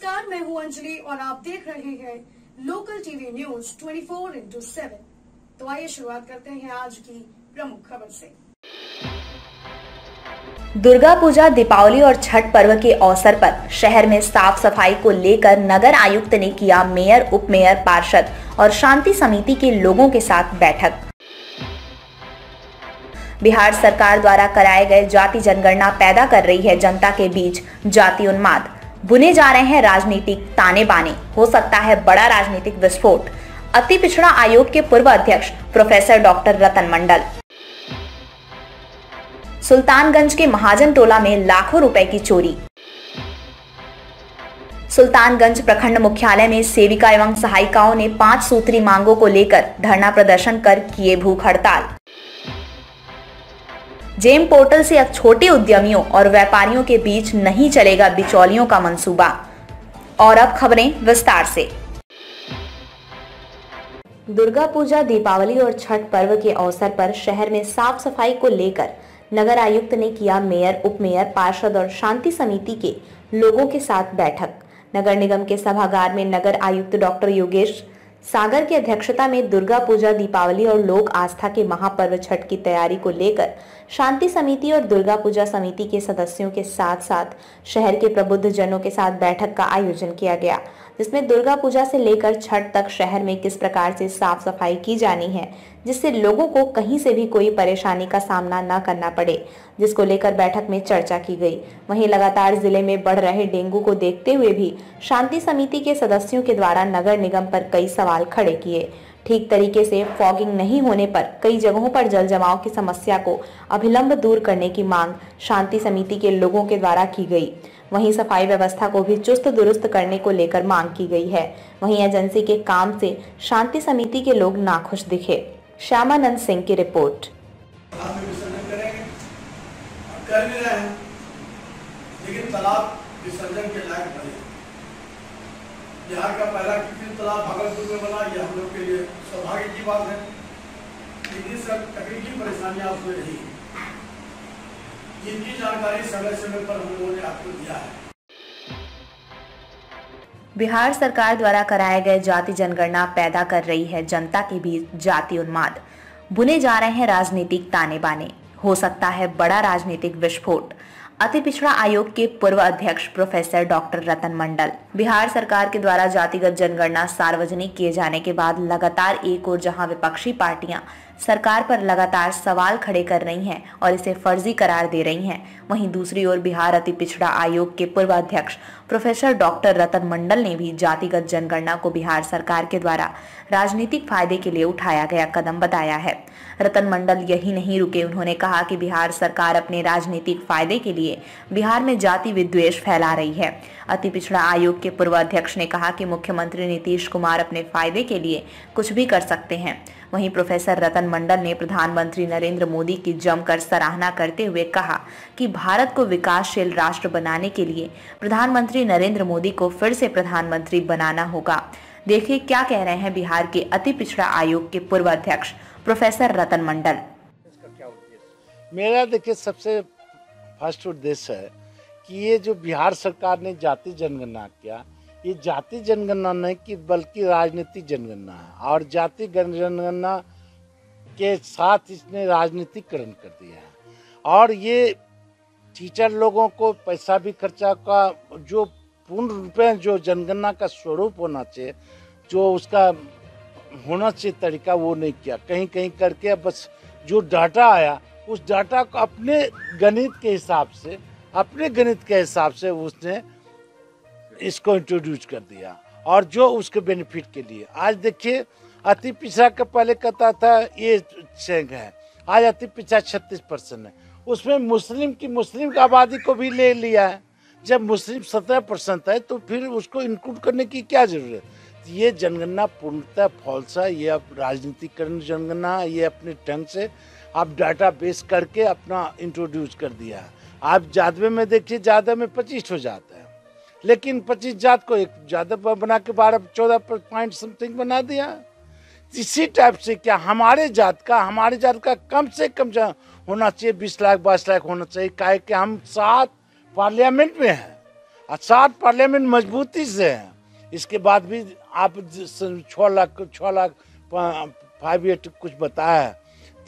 नमस्कार, मैं हूं अंजलि और आप देख रहे हैं लोकल टीवी न्यूज 24x7। तो आइए शुरुआत करते हैं आज की प्रमुख खबर से। दुर्गा पूजा, दीपावली और छठ पर्व के अवसर पर शहर में साफ सफाई को लेकर नगर आयुक्त ने किया मेयर, उप मेयर, पार्षद और शांति समिति के लोगों के साथ बैठक। बिहार सरकार द्वारा कराए गए जाति जनगणना पैदा कर रही है जनता के बीच जाति उन्माद। बुने जा रहे हैं राजनीतिक ताने बाने, हो सकता है बड़ा राजनीतिक विस्फोट। अति पिछड़ा आयोग के पूर्व अध्यक्ष प्रोफेसर डॉक्टर रतन मंडल। सुल्तानगंज के महाजन टोला में लाखों रुपए की चोरी। सुल्तानगंज प्रखंड मुख्यालय में सेविका एवं सहायिकाओं ने 5 सूत्री मांगों को लेकर धरना प्रदर्शन कर किए भूख हड़ताल। जेम पोर्टल से अब छोटे उद्यमियों और व्यापारियों के बीच नहीं चलेगा बिचौलियों का मंसूबा। और अब खबरें विस्तार से। दुर्गा पूजा, दीपावली और छठ पर्व के अवसर पर शहर में साफ सफाई को लेकर नगर आयुक्त ने किया मेयर, उप मेयर, पार्षद और शांति समिति के लोगों के साथ बैठक। नगर निगम के सभागार में नगर आयुक्त डॉक्टर योगेश सागर की अध्यक्षता में दुर्गा पूजा, दीपावली और लोक आस्था के महापर्व छठ की तैयारी को लेकर शांति समिति और दुर्गा पूजा समिति के सदस्यों के साथ साथ शहर के प्रबुद्ध जनों के साथ बैठक का आयोजन किया गया, जिसमें दुर्गा पूजा से लेकर छठ तक शहर में किस प्रकार से साफ सफाई की जानी है जिससे लोगों को कहीं से भी कोई परेशानी का सामना न करना पड़े, जिसको लेकर बैठक में चर्चा की गई। वहीं लगातार जिले में बढ़ रहे डेंगू को देखते हुए भी शांति समिति के सदस्यों के द्वारा नगर निगम पर कई सवाल खड़े किए। ठीक तरीके से फॉगिंग नहीं होने पर कई जगहों पर जल जमाव की समस्या को अभिलंब दूर करने की मांग शांति समिति के लोगों के द्वारा की गई। वहीं सफाई व्यवस्था को भी चुस्त दुरुस्त करने को लेकर मांग की गई है। वहीं एजेंसी के काम से शांति समिति के लोग नाखुश दिखे। श्यामानंद सिंह की रिपोर्ट। कर भी रहे हैं, लेकिन तालाब विसर्जन के लायक बने। बिहार का पहला कृत्रिम तालाब भागलपुर में बना, यह हम लोग के लिए सौभाग्य की बात है। लेकिन सब तकनीकी परेशानियां उसमें रही, जिनकी जानकारी समय समय पर हम लोगों ने आपको दिया है। बिहार सरकार द्वारा कराए गए जाति जनगणना पैदा कर रही है जनता के बीच जाति उन्माद। बुने जा रहे हैं राजनीतिक ताने बाने, हो सकता है बड़ा राजनीतिक विस्फोट। अति पिछड़ा आयोग के पूर्व अध्यक्ष प्रोफेसर डॉक्टर रतन मंडल। बिहार सरकार के द्वारा जातिगत जनगणना सार्वजनिक किए जाने के बाद लगातार एक ओर जहां विपक्षी पार्टियां सरकार पर लगातार सवाल खड़े कर रही हैं और इसे फर्जी करार दे रही हैं, वहीं दूसरी ओर बिहार अति पिछड़ा आयोग के पूर्व अध्यक्ष प्रोफेसर डॉक्टर रतन मंडल ने भी जातिगत जनगणना को बिहार सरकार के द्वारा राजनीतिक फायदे के लिए उठाया गया कदम बताया है। रतन मंडल यही नहीं रुके, उन्होंने कहा कि बिहार सरकार अपने राजनीतिक फायदे के लिए बिहार में जाति विद्वेष फैला रही है। अति पिछड़ा आयोग के पूर्व अध्यक्ष ने कहा कि मुख्यमंत्री नीतीश कुमार अपने फायदे के लिए कुछ भी कर सकते हैं। वहीं प्रोफेसर रतन मंडल ने प्रधानमंत्री नरेंद्र मोदी की जमकर सराहना करते हुए कहा कि भारत को विकासशील राष्ट्र बनाने के लिए प्रधानमंत्री नरेंद्र मोदी को फिर से प्रधानमंत्री बनाना होगा। देखिए क्या कह रहे हैं बिहार के अति पिछड़ा आयोग के पूर्व अध्यक्ष प्रोफेसर रतन मंडल। मेरा देखिए सबसे फर्स्ट उद्देश्य है कि ये जो बिहार सरकार ने जाति जनगणना किया, ये जाति जनगणना नहीं कि बल्कि राजनीतिक जनगणना है, और जाति जनगणना के साथ इसने राजनीतिकरण कर दिया है। और ये टीचर लोगों को पैसा भी खर्चा का जो पूर्ण रूप में जो जनगणना का स्वरूप होना चाहिए, जो उसका होना चाहिए तरीका, वो नहीं किया। कहीं कहीं करके बस जो डाटा आया उस डाटा को अपने गणित के हिसाब से उसने इसको इंट्रोड्यूस कर दिया, और जो उसके बेनिफिट के लिए। आज देखिए अति पिछड़ा का पहले कहता था ये शेंग है, आज अति पिछड़ा 36% है। उसमें मुस्लिम की आबादी को भी ले लिया है। जब मुस्लिम 17% है तो फिर उसको इंक्लूड करने की क्या जरूरत? ये जनगणना पूर्णतः फॉल्स है। ये अब राजनीतिकरण जनगणना, ये अपने ढंग से आप डाटा बेस करके अपना इंट्रोड्यूस कर दिया है। आप जादव में देखिए, जादव में 25 हो जाता है, लेकिन 25 जात को एक जादव बना के 12-14 पॉइंट समथिंग बना दिया। इसी टाइप से क्या हमारे जात का कम से कम होना चाहिए 20 लाख 22 लाख होना चाहिए। काहे कि हम 7 पार्लियामेंट में हैं। और 7 पार्लियामेंट मजबूती से है। इसके बाद भी आप 6 लाख 5.8 कुछ बताया है,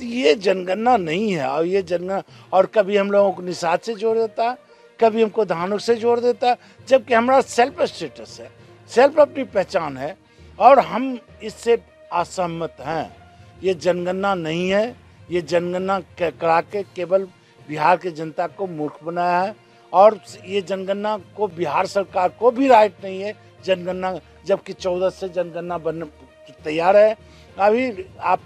तो ये जनगणना नहीं है। और ये जनगणना, और कभी हम लोगों को निषाद से जोड़ देता है, कभी हमको धानुक से जोड़ देता है, जबकि हमारा सेल्फ स्टेटस है, सेल्फ अपनी पहचान है और हम इससे असहमत हैं। ये जनगणना नहीं है, ये जनगणना करा के केवल बिहार की जनता को मूर्ख बनाया है। और ये जनगणना को बिहार सरकार को भी राइट नहीं है जनगणना, जबकि 14 से जनगणना बन तैयार है। अभी आप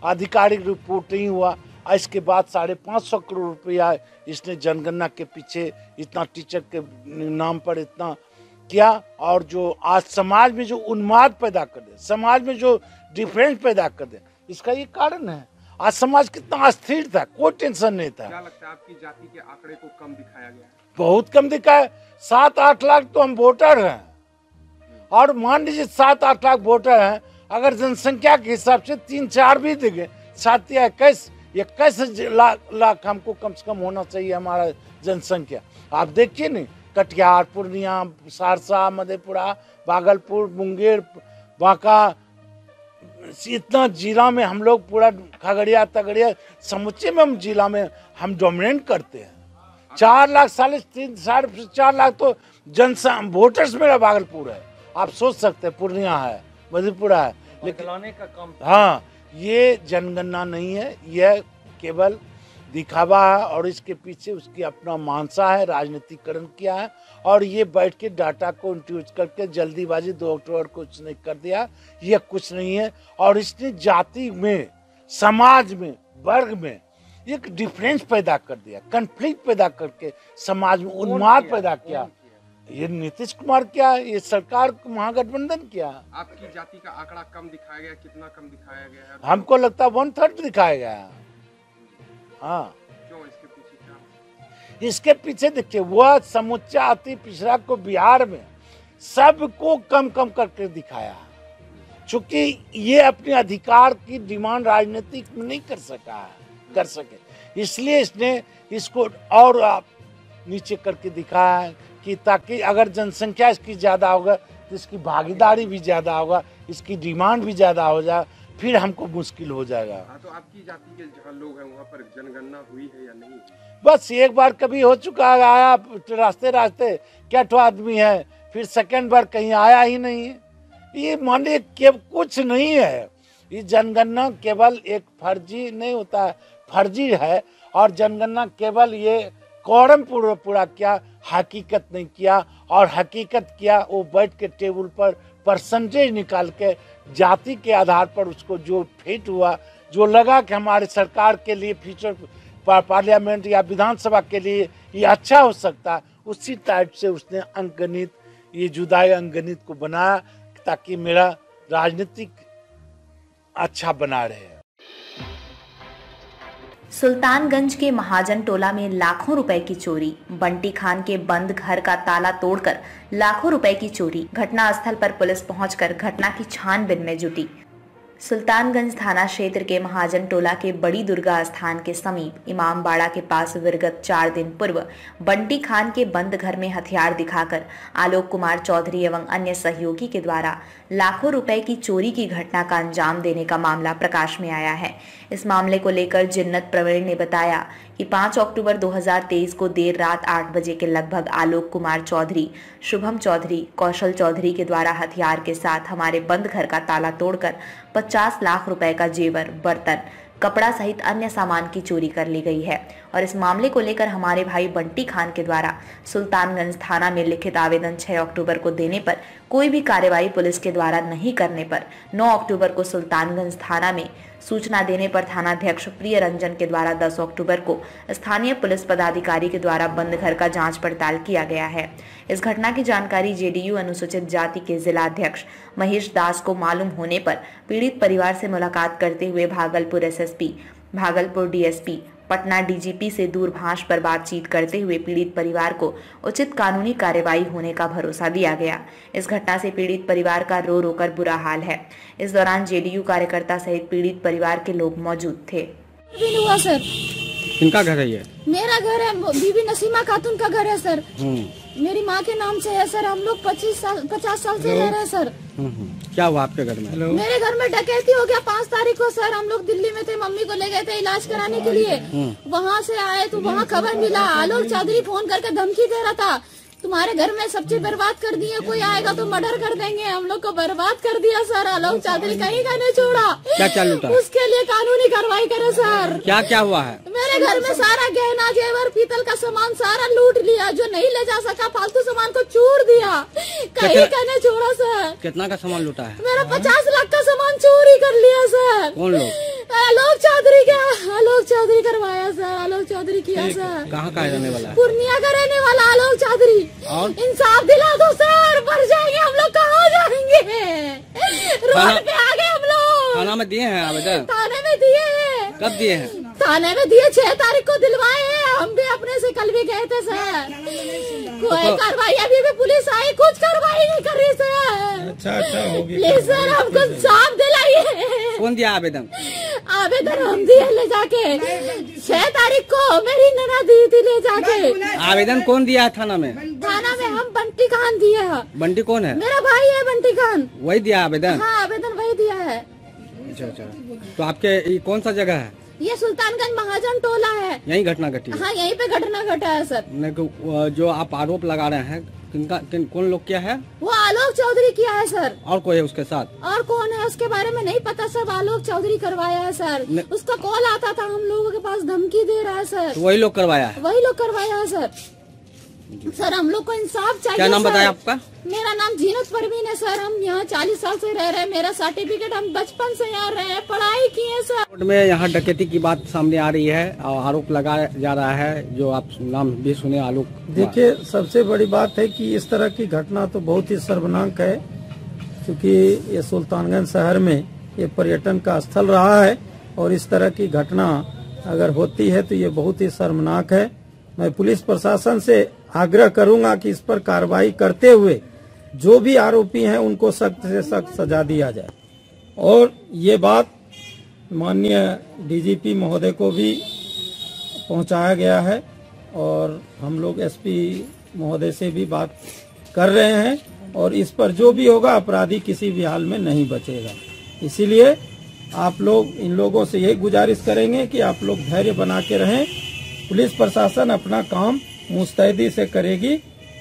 आधिकारिक रिपोर्ट नहीं हुआ, इसके बाद 550 करोड़ रुपया इसने जनगणना के पीछे इतना टीचर के नाम पर इतना किया। और जो आज समाज में जो उन्माद पैदा कर दे, समाज में जो डिफरेंस पैदा कर दे, इसका ये कारण है। आज समाज कितना अस्थिर था, कोई टेंशन नहीं था। क्या लगता है आपकी जाति के आंकड़े को कम दिखाया गया है? बहुत कम दिखा है। 7-8 लाख तो हम वोटर हैं, और मान लीजिए 7-8 लाख वोटर हैं, अगर जनसंख्या के हिसाब से 3-4 भी देंगे, 7 या 21 लाख हमको कम से कम होना चाहिए हमारा जनसंख्या। आप देखिए नहीं, कटिहार, पूर्णिया, सहरसा, मधेपुरा, भागलपुर, मुंगेर, बांका, इतना जिला में हम लोग पूरा खगड़िया तगड़िया समुचे में हम जिला में हम डोमिनेट करते हैं। 4 लाख 4.5 लाख तो वोटर्स मेरा भागलपुर है। आप सोच सकते हैं, पूर्णिया है, मधेपुरा है, लेकिन का कम। हाँ, ये जनगणना नहीं है, यह केवल दिखावा है और इसके पीछे उसकी अपना मानसा है, राजनीतिकरण किया है। और ये बैठ के डाटा को इंट्रोड्यूस करके जल्दीबाजी 2 अक्टूबर को उसने कर दिया। यह कुछ नहीं है, और इसने जाति में, समाज में, वर्ग में एक डिफरेंस पैदा कर दिया, कन्फ्लिक्ट पैदा करके समाज में उन्माद पैदा किया। ये नीतीश कुमार क्या है, ये सरकार महागठबंधन क्या है। आपकी जाति का आंकड़ा कम दिखाया गया, कितना कम दिखाया गया है? हमको लगता है 1/3 दिखाया गया है। हाँ, क्यों? इसके पीछे क्या? इसके पीछे देखिए, वह समुच्चा अति पिछड़ा को बिहार में सबको कम करके दिखाया, चूंकि ये अपने अधिकार की डिमांड राजनीतिक में नहीं कर सके, इसलिए इसने इसको और नीचे करके दिखाया है कि ताकि अगर जनसंख्या इसकी ज़्यादा होगा तो इसकी भागीदारी भी ज़्यादा होगा, इसकी डिमांड भी ज़्यादा हो जाए, फिर हमको मुश्किल हो जाएगा। हाँ, तो आपकी जाति के जहाँ लोग हैं वहाँ पर जनगणना हुई है या नहीं? बस एक बार कभी हो चुका है, आया रास्ते क्या तो आदमी है, फिर सेकंड बार कहीं आया ही नहीं है। ये मानिए कि कुछ नहीं है, ये जनगणना केवल एक फर्जी नहीं होता है, फर्जी है। और जनगणना केवल ये कॉरम पूरा किया, हकीकत नहीं किया। और हकीकत किया वो बैठ के टेबल पर परसेंटेज निकाल के जाति के आधार पर उसको जो फिट हुआ, जो लगा कि हमारे सरकार के लिए फ्यूचर पार्लियामेंट या विधानसभा के लिए ये अच्छा हो सकता है, उसी टाइप से उसने अंकगणित, ये जुदाई अंकगणित को बनाया ताकि मेरा राजनीतिक अच्छा बना रहे। सुल्तानगंज के महाजन टोला में लाखों रुपए की चोरी। बंटी खान के बंद घर का ताला तोड़कर लाखों रुपए की चोरी। घटनास्थल पर पुलिस पहुंचकर घटना की छानबीन में जुटी। सुल्तानगंज थाना क्षेत्र के महाजन टोला के बड़ी दुर्गा स्थान के समीप इमामबाड़ा के पास विगत 4 दिन पूर्व बंटी खान के बंद घर में हथियार दिखाकर आलोक कुमार चौधरी एवं अन्य सहयोगी के द्वारा लाखों रुपए की चोरी की घटना का अंजाम देने का मामला प्रकाश में आया है। इस मामले को लेकर जिन्नत प्रवीण ने बताया कि 5 अक्टूबर 2023 को देर रात 8 बजे के लगभग आलोक कुमार चौधरी, शुभम चौधरी, कौशल चौधरी के द्वारा हथियार के साथ हमारे बंद घर का ताला तोड़कर 50 लाख रुपए का जेवर, बर्तन, कपड़ा सहित अन्य सामान की चोरी कर ली गई है। और इस मामले को लेकर हमारे भाई बंटी खान के द्वारा सुल्तानगंज थाना में लिखित आवेदन 6 अक्टूबर को देने पर कोई भी कार्रवाई पुलिस के द्वारा नहीं करने पर 9 अक्टूबर को सुल्तानगंज थाना में सूचना देने पर थानाध्यक्ष प्रिय रंजन के द्वारा 10 अक्टूबर को स्थानीय पुलिस पदाधिकारी के द्वारा बंद घर का जांच पड़ताल किया गया है। इस घटना की जानकारी जेडीयू अनुसूचित जाति के जिला अध्यक्ष महेश दास को मालूम होने पर पीड़ित परिवार से मुलाकात करते हुए Bhagalpur SSP, Bhagalpur DSP, Patna DGP से दूरभाष पर बातचीत करते हुए पीड़ित परिवार को उचित कानूनी कार्यवाही होने का भरोसा दिया गया। इस घटना से पीड़ित परिवार का रो कर बुरा हाल है। इस दौरान जेडीयू कार्यकर्ता सहित पीड़ित परिवार के लोग मौजूद थे। हुआ सर, किनका घर है ये? मेरा घर है, बीबी नसीमा खातून का घर है सर। मेरी माँ के नाम से है सर। हम लोग 50 साल से रह रहे हैं सर। क्या हुआ आपके घर में? मेरे घर में डकैती हो गया 5 तारीख को सर। हम लोग दिल्ली में थे, मम्मी को ले गए थे इलाज कराने के लिए। वहाँ से आए तो वहाँ खबर मिला, आलोक चौधरी फोन करके धमकी दे रहा था, तुम्हारे घर में सब चीज बर्बाद कर दिए, कोई आएगा तो मर्डर कर देंगे। हम लोग को बर्बाद कर दिया सर। आलोक चौधरी कहीं का नहीं छोड़ा। क्या क्या लूटा? उसके लिए कानूनी कार्रवाई करे सर। क्या क्या हुआ है? मेरे घर में सारा गहना जेवर पीतल का सामान सारा लूट लिया, जो नहीं ले जा सका फालतू सामान को चूर दिया, कहीं का नहीं छोड़ा सर। कितना का सामान लूटा है? मेरा 50 लाख का सामान चोरी कर लिया सर। कौन लोग? आलोक चौधरी क्या? आलोक चौधरी करवाया सर। आलोक चौधरी किया सर। कहाँ का रहने वाला है? पूर्णिया का रहने वाला आलोक चौधरी। और इंसाफ दिला दो सर, मर जाएंगे हम लोग, कहाँ जाएंगे? रोड पे आ गए हम लोग। थाना में दिए हैं आवेदन? थाने में दिए हैं। कब दिए हैं? थाने में दिए 6 तारीख को दिलवाए हैं। हम भी अपने से कल भी गए थे सर। कोई कार्रवाई अभी भी पुलिस आई, कुछ कार्रवाई नहीं कर रही सर। अच्छा होगी। प्लीज सर हमको साफ दिलाइए। कौन दिया आवेदन? आवेदन हम दिए ले जाके 6 तारीख को मेरी नना दी थी ले जाके। आवेदन कौन दिया है थाना में? थाना में हम बंटी खान दिए है। बंटी कौन है? मेरा भाई है बंटी खान। वही दिया आवेदन? हाँ आवेदन वही दिया है। अच्छा। तो आपके ये कौन सा जगह है? ये सुल्तानगंज महाजन टोला है। यही घटना घटी है? हाँ यहीं पे घटना घटा है सर। जो आप आरोप लगा रहे हैं कौन लोग किया है? वो आलोक चौधरी किया है सर। और कोई है उसके साथ? और कौन है उसके बारे में नहीं पता, सब आलोक चौधरी करवाया है सर। उसका कॉल आता था, हम लोगों के पास धमकी दे रहा है सर। तो वही लोग करवाया है? वही लोग करवाया है सर। सर हम लोग को इंसाफ चाहिए। क्या नाम बताया आपका? मेरा नाम जीनत परवीन है सर। हम यहाँ 40 साल से रह रहे हैं। मेरा सर्टिफिकेट, हम बचपन से यहाँ रहे हैं, पढ़ाई की है सर। कोर्ट में यहाँ डकैती की बात सामने आ रही है और आरोप लगाया जा रहा है, जो आप नाम भी सुने आलोक। देखिए सबसे बड़ी बात है कि इस तरह की घटना तो बहुत ही शर्मनाक है, क्योंकि ये सुल्तानगंज शहर में ये पर्यटन का स्थल रहा है और इस तरह की घटना अगर होती है तो ये बहुत ही शर्मनाक है। मैं पुलिस प्रशासन से आग्रह करूंगा कि इस पर कार्रवाई करते हुए जो भी आरोपी हैं उनको सख्त से सख्त सजा दिया जाए। और ये बात माननीय डीजीपी महोदय को भी पहुंचाया गया है और हम लोग एसपी महोदय से भी बात कर रहे हैं और इस पर जो भी होगा अपराधी किसी भी हाल में नहीं बचेगा। इसीलिए आप लोग इन लोगों से यही गुजारिश करेंगे कि आप लोग धैर्य बना के रहें। पुलिस प्रशासन अपना काम मुस्तैदी से करेगी,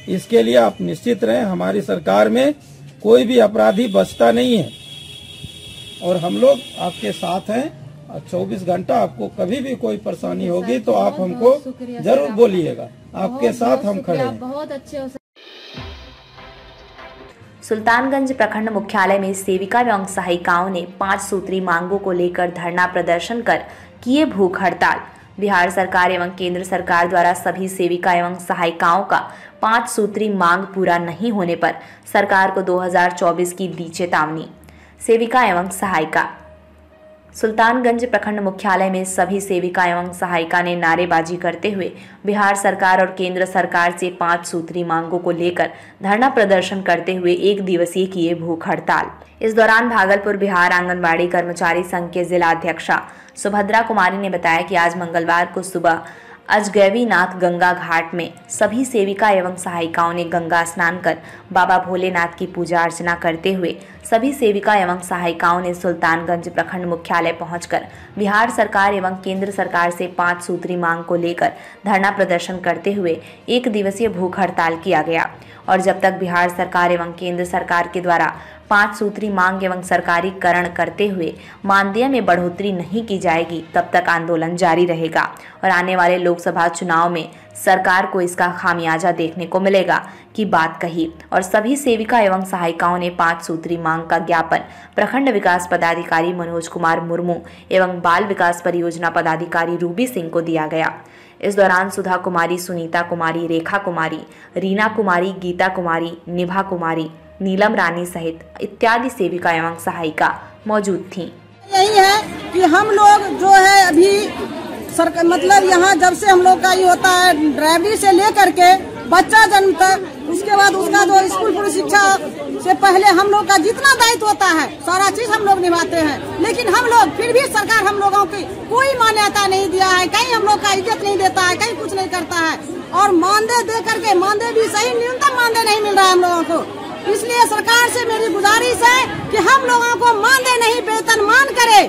इसके लिए आप निश्चित रहें। हमारी सरकार में कोई भी अपराधी बचता नहीं है और हम लोग आपके साथ हैं। 24 घंटा आपको कभी भी कोई परेशानी होगी तो आप हमको जरूर बोलिएगा, आपके साथ हम खड़े हैं। बहुत अच्छे। सुल्तानगंज प्रखंड मुख्यालय में सेविका एवं सहायिकाओं ने 5 सूत्री मांगों को लेकर धरना प्रदर्शन कर किए भूख हड़ताल। बिहार सरकार एवं केंद्र सरकार द्वारा सभी सेविका एवं सहायिकाओं का 5 सूत्री मांग पूरा नहीं होने पर सरकार को 2024 की दी चेतावनी। सेविका एवं सहायिका। सुल्तानगंज प्रखंड मुख्यालय में सभी सेविका एवं सहायिका ने नारेबाजी करते हुए बिहार सरकार और केंद्र सरकार से 5 सूत्री मांगों को लेकर धरना प्रदर्शन करते हुए 1 दिवसीय किए भूख हड़ताल। इस दौरान भागलपुर बिहार आंगनबाड़ी कर्मचारी संघ के जिला अध्यक्षा सुभद्रा कुमारी ने बताया कि आज मंगलवार को सुबह अजगैवीनाथ गंगा घाट में सभी सेविका एवं सहायिकाओं ने गंगा स्नान कर बाबा भोलेनाथ की पूजा अर्चना करते हुए सभी सेविका एवं सहायिकाओं ने सुल्तानगंज प्रखंड मुख्यालय पहुंचकर बिहार सरकार एवं केंद्र सरकार से 5 सूत्री मांग को लेकर धरना प्रदर्शन करते हुए 1 दिवसीय भूख हड़ताल किया गया और जब तक बिहार सरकार एवं केंद्र सरकार के द्वारा 5 सूत्री मांग एवं सरकारीकरण करते हुए मानदेय में बढ़ोतरी नहीं की जाएगी तब तक आंदोलन जारी रहेगा और आने वाले लोकसभा चुनाव में सरकार को इसका खामियाजा देखने को मिलेगा की बात कही। और सभी सेविका एवं सहायिकाओं ने 5 सूत्री मांग का ज्ञापन प्रखंड विकास पदाधिकारी मनोज कुमार मुर्मू एवं बाल विकास परियोजना पदाधिकारी रूबी सिंह को दिया गया। इस दौरान सुधा कुमारी, सुनीता कुमारी, रेखा कुमारी, रीना कुमारी, गीता कुमारी, निभा कुमारी, नीलम रानी सहित इत्यादि सेविका एवं सहायिका मौजूद थीं। यही है कि हम लोग जो है अभी सरकार मतलब यहाँ जब से हम लोग का ये होता है ड्राइवरी से लेकर के बच्चा जन्मता, उसके बाद उसका जो स्कूल पूर्व शिक्षा से पहले हम लोग का जितना दायित्व होता है सारा चीज हम लोग निभाते हैं। लेकिन हम लोग फिर भी सरकार हम लोगों की कोई मान्यता नहीं दिया है, कहीं हम लोग का इज्जत नहीं देता है, कहीं कुछ नहीं करता है। और मानदेय दे करके मानदेय भी सही न्यूनतम मानदेय नहीं मिल रहा है हम लोगों को। इसलिए सरकार से मेरी गुजारिश है कि हम लोगों को मानदेय नहीं वेतनमान करे।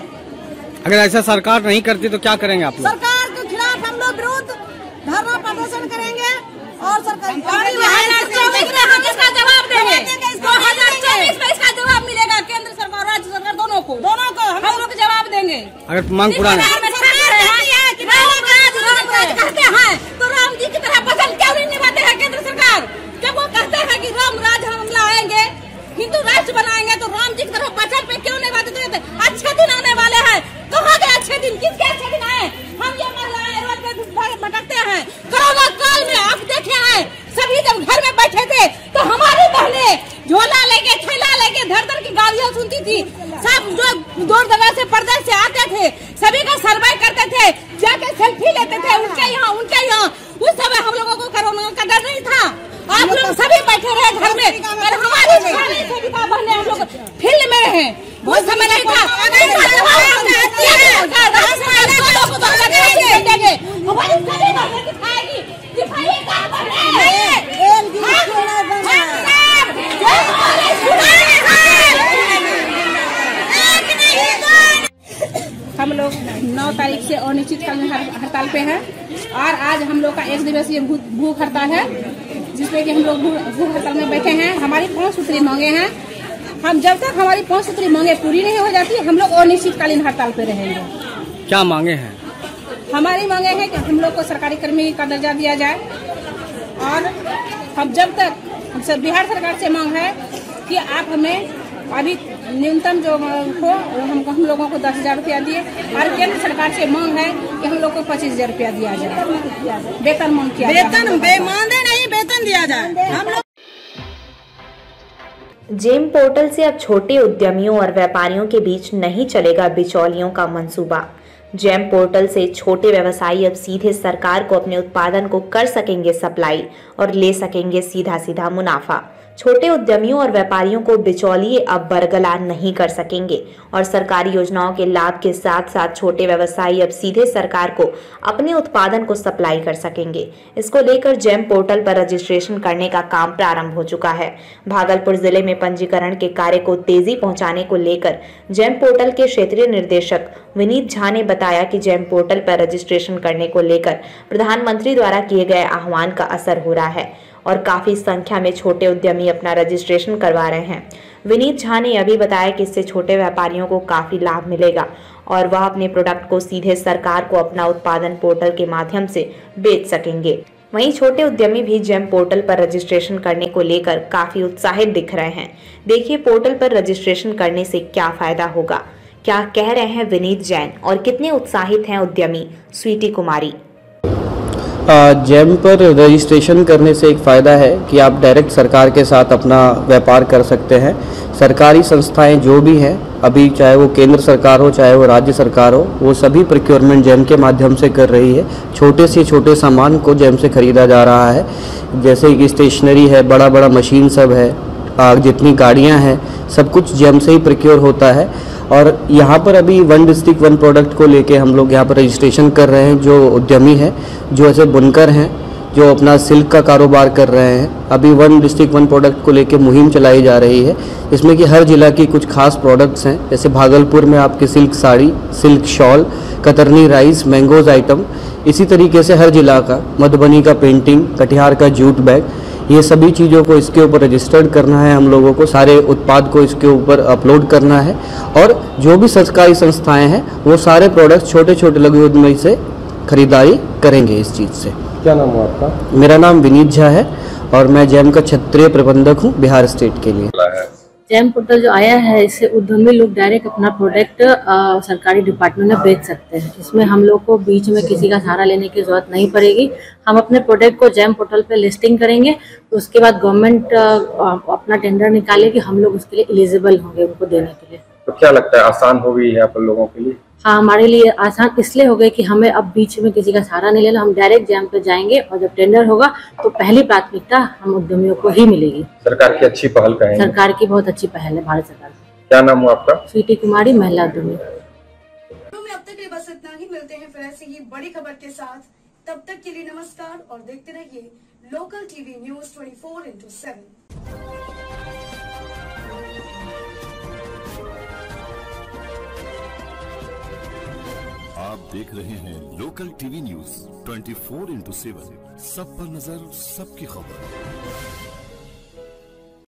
अगर ऐसा सरकार नहीं करती तो क्या करेंगे आप लोग? सरकार के खिलाफ हम लोग विरोध धरना प्रदर्शन करेंगे और सरकार इसका जवाब देंगे। 2024 में इसका जवाब मिलेगा केंद्र सरकार राज्य सरकार दोनों को हम लोग जवाब देंगे। अगर मांग पूरा नहीं कहते हैं तो राम जी की तरह वचन क्यों नहीं निभाते हैं केंद्र सरकार? जब वो कहते हैं कि राम राज हम लाएंगे, हिंदू राष्ट्र बनाएंगे, तो राम जी की तरह वचन पे क्यों नहीं निभाते? अच्छे दिन आने वाले हैं, कहाँ गए अच्छे दिन? किसके अच्छे दिन आए? हम ये महिलाएं रोड पे भटकते हैं। कोरोना काल में आप देखे हैं, सभी जब घर में बैठे थे तो हमारी बहनें झोला लेके थैला लेके धर धर की गालियां सुनती थी। सब जो दूर दराज से परदेश से आते थे सभी का सर्वे करते थे, जाके सेल्फी लेते थे उनके यहाँ। उस समय हम लोगों को कोरोना का डर नहीं था। आप लोग सभी बैठे रहे घर में और हमारी सभी का बहने हम लोग फील्ड में रहे। बहुत समय नहीं था। हम लोग 9 तारीख से अनिश्चितकालीन हड़ताल पे हैं और आज हम लोग का 1 दिवसीय भूख हड़ताल है, जिसमें कि हम लोग भूख हड़ताल में बैठे हैं। हमारी 5 सूत्री मांगे हैं। हम जब तक हमारी 5 सूत्री मांगे पूरी नहीं हो जाती हम लोग अनिश्चितकालीन हड़ताल पे रहेंगे। क्या मांगे हैं? हमारी मांगे हैं कि हम लोग को सरकारी कर्मी का दर्जा दिया जाए और हम जब तक हमसे बिहार सरकार से मांग है कि आप हमें अभी न्यूनतम जो हो हम लोगों को 10,000 रुपया दिए और केंद्र सरकार से मांग है कि हम लोग को 25,000 रुपया दिया जाए, वेतन मांग किया वेतन मानदेय नहीं वेतन दिया जाए। हम लोग जेम पोर्टल से अब छोटे उद्यमियों और व्यापारियों के बीच नहीं चलेगा बिचौलियों का मंसूबा। जेम पोर्टल से छोटे व्यवसायी अब सीधे सरकार को अपने उत्पादन को कर सकेंगे सप्लाई और ले सकेंगे सीधा सीधा मुनाफा। छोटे उद्यमियों और व्यापारियों को बिचौलिए अब बरगलार नहीं कर सकेंगे और सरकारी योजनाओं के लाभ के साथ साथ छोटे व्यवसायी अब सीधे सरकार को अपने उत्पादन को सप्लाई कर सकेंगे। इसको लेकर जेम पोर्टल पर रजिस्ट्रेशन करने का काम प्रारंभ हो चुका है। भागलपुर जिले में पंजीकरण के कार्य को तेजी पहुंचाने को लेकर जेम पोर्टल के क्षेत्रीय निदेशक विनीत झा ने बताया कि जेम पोर्टल पर रजिस्ट्रेशन करने को लेकर प्रधानमंत्री द्वारा किए गए आह्वान का असर हो रहा है और काफी संख्या में छोटे उद्यमी अपना रजिस्ट्रेशन करवा रहे हैं। विनीत झा ने यह भी बताया कि इससे छोटे व्यापारियों को काफी लाभ मिलेगा और वह अपने प्रोडक्ट को सीधे सरकार को अपना उत्पादन पोर्टल के माध्यम से बेच सकेंगे। वहीं छोटे उद्यमी भी जेम पोर्टल पर रजिस्ट्रेशन करने को लेकर काफी उत्साहित दिख रहे हैं। देखिए पोर्टल पर रजिस्ट्रेशन करने से क्या फायदा होगा, क्या कह रहे हैं विनीत जैन और कितने उत्साहित हैं उद्यमी स्वीटी कुमारी। जेम पर रजिस्ट्रेशन करने से एक फ़ायदा है कि आप डायरेक्ट सरकार के साथ अपना व्यापार कर सकते हैं। सरकारी संस्थाएं जो भी हैं अभी, चाहे वो केंद्र सरकार हो चाहे वो राज्य सरकार हो, वो सभी प्रोक्योरमेंट जेम के माध्यम से कर रही है। छोटे से छोटे सामान को जेम से ख़रीदा जा रहा है, जैसे कि स्टेशनरी है, बड़ा बड़ा मशीन सब है, जितनी गाड़ियाँ हैं सब कुछ जेम से ही प्रोक्योर होता है। और यहाँ पर अभी 1 डिस्ट्रिक्ट 1 प्रोडक्ट को लेके हम लोग यहाँ पर रजिस्ट्रेशन कर रहे हैं। जो उद्यमी हैं, जो ऐसे बुनकर हैं, जो अपना सिल्क का कारोबार कर रहे हैं, अभी 1 डिस्ट्रिक्ट 1 प्रोडक्ट को लेके मुहिम चलाई जा रही है। इसमें कि हर जिला की कुछ खास प्रोडक्ट्स हैं, जैसे भागलपुर में आपकी सिल्क साड़ी, सिल्क शॉल, कतरनी राइस, मैंगोज आइटम, इसी तरीके से हर जिला का, मधुबनी का पेंटिंग, कटिहार का जूट बैग, ये सभी चीज़ों को इसके ऊपर रजिस्टर्ड करना है हम लोगों को, सारे उत्पाद को इसके ऊपर अपलोड करना है। और जो भी सरकारी संस्थाएं हैं वो सारे प्रोडक्ट्स छोटे छोटे लघु उद्यमी से खरीदारी करेंगे इस चीज़ से। क्या नाम है आपका? मेरा नाम विनीत झा है और मैं जेम का क्षेत्रीय प्रबंधक हूँ बिहार स्टेट के लिए। जेम पोर्टल जो आया है, इससे उद्यमी लोग डायरेक्ट अपना प्रोडक्ट सरकारी डिपार्टमेंट में बेच सकते हैं। इसमें हम लोग को बीच में किसी का सहारा लेने की जरूरत नहीं पड़ेगी। हम अपने प्रोडक्ट को जेम पोर्टल पे लिस्टिंग करेंगे, तो उसके बाद गवर्नमेंट अपना टेंडर निकालेगी, हम लोग उसके लिए एलिजिबल होंगे उनको देने के लिए। तो क्या लगता है आसान हो गई है आप लोगों के लिए? हाँ, हमारे लिए आसान इसलिए हो गए कि हमें अब बीच में किसी का सहारा नहीं लेना, हम डायरेक्ट जैम पे जाएंगे और जब टेंडर होगा तो पहली प्राथमिकता हम उद्यमियों को ही मिलेगी। सरकार की अच्छी पहल कहेंगे? सरकार की बहुत अच्छी पहल है भारत सरकार की। क्या नाम हुआ आपका? स्वीटी कुमारी, महिला उद्यमी। अब तक के लिए बस इतना ही, मिलते हैं फिर ऐसी ही बड़ी खबर के साथ। तब तक के लिए नमस्कार और देखते रहिए लोकल टीवी न्यूज 24/7। आप देख रहे हैं लोकल टीवी न्यूज 24/7, सब पर नजर, सबकी खबर।